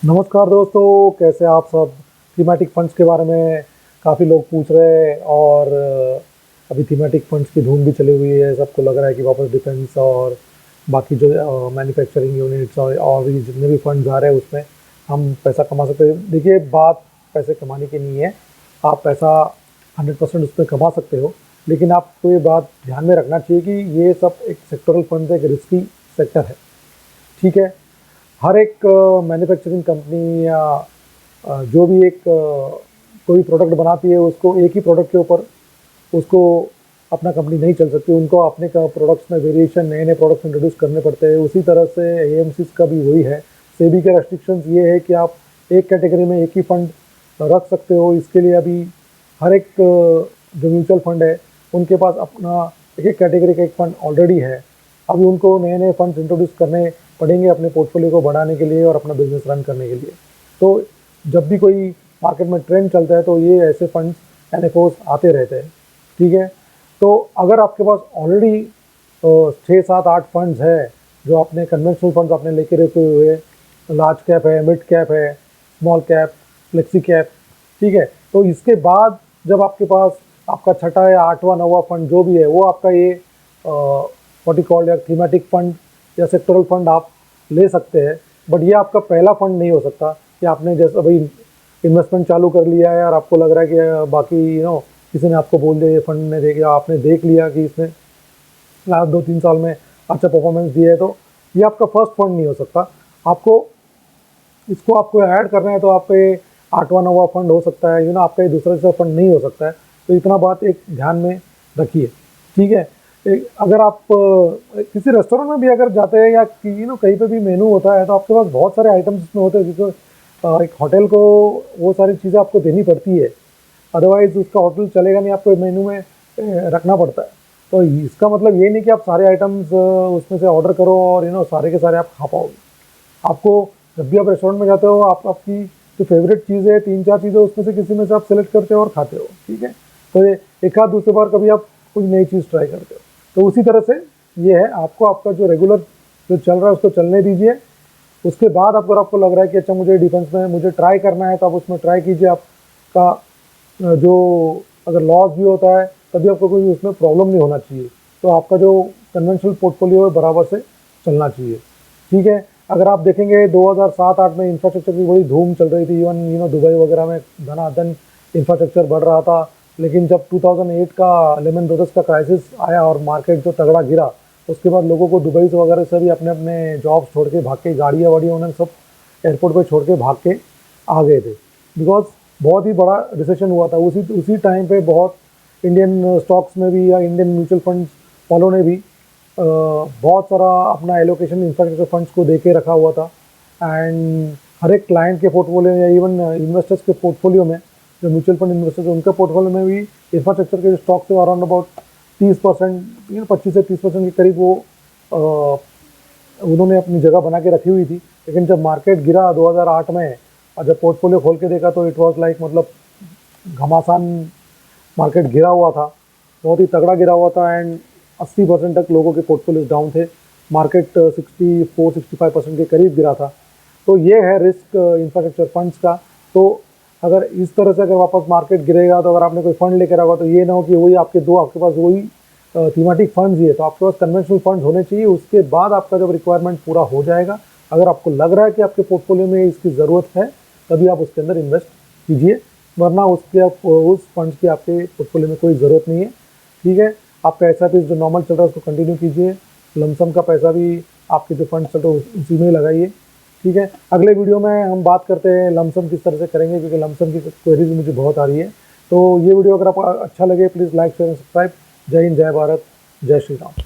नमस्कार दोस्तों, कैसे आप सब। थीमेटिक फंड्स के बारे में काफ़ी लोग पूछ रहे हैं और अभी थीमेटिक फंड्स की धूम भी चली हुई है। सबको लग रहा है कि वापस डिफेंस और बाकी जो मैन्युफैक्चरिंग यूनिट्स और भी जितने भी फंड्स आ रहे हैं उसमें हम पैसा कमा सकते हैं। देखिए, बात पैसे कमाने की नहीं है। आप पैसा 100% उसमें कमा सकते हो, लेकिन आपको ये बात ध्यान में रखना चाहिए कि ये सब एक सेक्टरल फंड, एक रिस्की सेक्टर है। ठीक है। हर एक मैन्युफैक्चरिंग कंपनी या जो भी एक कोई प्रोडक्ट बनाती है, उसको एक ही प्रोडक्ट के ऊपर उसको अपना कंपनी नहीं चल सकती। उनको अपने का प्रोडक्ट्स में वेरिएशन, नए नए प्रोडक्ट्स इंट्रोड्यूस करने पड़ते हैं। उसी तरह से एएमसीज का भी वही है। सेबी के रेस्ट्रिक्शंस ये है कि आप एक कैटेगरी में एक ही फंड रख सकते हो। इसके लिए अभी हर एक जो म्यूचुअल फंड है उनके पास अपना एक एक कैटेगरी का एक फंड ऑलरेडी है। अभी उनको नए नए फंड्स इंट्रोड्यूस करने पड़ेंगे अपने पोर्टफोलियो को बढ़ाने के लिए और अपना बिजनेस रन करने के लिए। तो जब भी कोई मार्केट में ट्रेंड चलता है तो ये ऐसे फंड्स एनएफओस आते रहते हैं। ठीक है। तो अगर आपके पास ऑलरेडी 6 7 8 फंड्स है, जो आपने कन्वेंशनल फंड्स आपने लेके रखे हुए, लार्ज कैप है, मिड कैप है, स्मॉल कैप, फ्लेक्सी कैप, ठीक है, तो इसके बाद जब आपके पास आपका छठा या आठवां नौवां फंड जो भी है वो आपका ये व्हाट कॉल्ड या थीमेटिक फंड या सेक्टरल फंड आप ले सकते हैं। बट ये आपका पहला फंड नहीं हो सकता कि आपने जैसे अभी इन्वेस्टमेंट चालू कर लिया है और आपको लग रहा है कि बाकी किसी ने आपको बोल दिया ये फंड ने देखा, आपने देख लिया कि इसने लास्ट 2 3 साल में अच्छा परफॉर्मेंस दिया है, तो ये आपका फर्स्ट फंड नहीं हो सकता। आपको इसको आपको ऐड करना है तो आपका ये आठवां नौवां फंड हो सकता है। आपका ये दूसरा तीसरा फंड नहीं हो सकता है। तो इतना बात एक ध्यान में रखिए। ठीक है। अगर आप किसी रेस्टोरेंट में भी अगर जाते हैं या कहीं पे भी मेनू होता है तो आपके पास बहुत सारे आइटम्स इसमें होते हैं, क्योंकि एक होटल को वो सारी चीज़ें आपको देनी पड़ती है। अदरवाइज उसका होटल चलेगा नहीं, आपको मेनू में रखना पड़ता है। तो इसका मतलब ये नहीं कि आप सारे आइटम्स उसमें से ऑर्डर करो और सारे के सारे आप खा पाओगे। आपको जब भी आप रेस्टोरेंट में जाते हो, आप आपकी जो फेवरेट चीज़ है, 3 4 चीज़ें उसमें से किसी में से आप सेलेक्ट करते हो और खाते हो। ठीक है। तो ये एक आध दूसरे बार कभी आप कोई नई चीज़ ट्राई करते हो। तो उसी तरह से ये है, आपको आपका जो रेगुलर जो चल रहा है उसको चलने दीजिए। उसके बाद अगर आपको लग रहा है कि अच्छा मुझे डिफेंस में मुझे ट्राई करना है, तो आप उसमें ट्राई कीजिए। आपका जो अगर लॉस भी होता है तभी आपको कोई उसमें प्रॉब्लम नहीं होना चाहिए। तो आपका जो कन्वेंशनल पोर्टफोलियो है बराबर से चलना चाहिए। ठीक है। अगर आप देखेंगे 2007 8 में इंफ्रास्ट्रक्चर की बड़ी धूम चल रही थी। इवन दुबई वगैरह में धनाधन इंफ्रास्ट्रक्चर बढ़ रहा था। लेकिन जब 2008 का लेमन ब्रदर्स का क्राइसिस आया और मार्केट जो तगड़ा गिरा, उसके बाद लोगों को दुबई से वगैरह से भी अपने अपने जॉब्स छोड़ के भाग के, गाड़ियाँ वाड़ियाँ उन्होंने सब एयरपोर्ट पे छोड़ के भाग के आ गए थे। बिकॉज बहुत ही बड़ा रिसेशन हुआ था। उसी टाइम पे बहुत इंडियन स्टॉक्स में भी या इंडियन म्यूचुअल फंड्स वालों ने भी बहुत सारा अपना एलोकेशन इंफ्रास्ट्रक्चर फंड्स को दे के रखा हुआ था। एंड हर एक क्लाइंट के पोर्टफोलियो या इवन इन्वेस्टर्स के पोर्टफोलियो में, जो म्यूचुअल फंड इन्वेस्टर्स हैं उनके पोर्टफोलियो में भी इंफ्रास्ट्रक्चर के जो स्टॉक्स थे अराउंड अबाउट 30%, 25 से 30% के करीब वो उन्होंने अपनी जगह बना के रखी हुई थी। लेकिन जब मार्केट गिरा 2008 में और जब पोर्टफोलियो खोल के देखा तो इट वाज लाइक, मतलब घमासान मार्केट गिरा हुआ था, बहुत ही तगड़ा गिरा हुआ था। एंड 80% तक लोगों के पोर्टफोलियोज डाउन थे। मार्केट 64 65% के करीब गिरा था। तो ये है रिस्क इंफ्रास्ट्रक्चर फंड्स का। तो अगर इस तरह से अगर वापस मार्केट गिरेगा तो अगर आपने कोई फंड लेकर होगा तो ये ना हो कि वही आपके पास वही थीमेटिक फंड्स ही है। तो आपके पास कन्वेंशनल फंड्स होने चाहिए। उसके बाद आपका जब रिक्वायरमेंट पूरा हो जाएगा, अगर आपको लग रहा है कि आपके पोर्टफोलियो में इसकी ज़रूरत है, तभी आप उसके अंदर इन्वेस्ट कीजिए, वरना उस फंड्स की आपके पोर्टफोलियो में कोई ज़रूरत नहीं है। ठीक है। आपका एसआईपी जो नॉर्मल चल रहा है उसको कंटिन्यू कीजिए। लमसम का पैसा भी आपके जो फंड चल रहे हैं उसी में लगाइए। ठीक है। अगले वीडियो में हम बात करते हैं लमसम किस तरह से करेंगे, क्योंकि लमसम की क्वेरीज मुझे बहुत आ रही है। तो ये वीडियो अगर आपको अच्छा लगे please like share and subscribe. जय हिंद, जय भारत, जय श्री राम।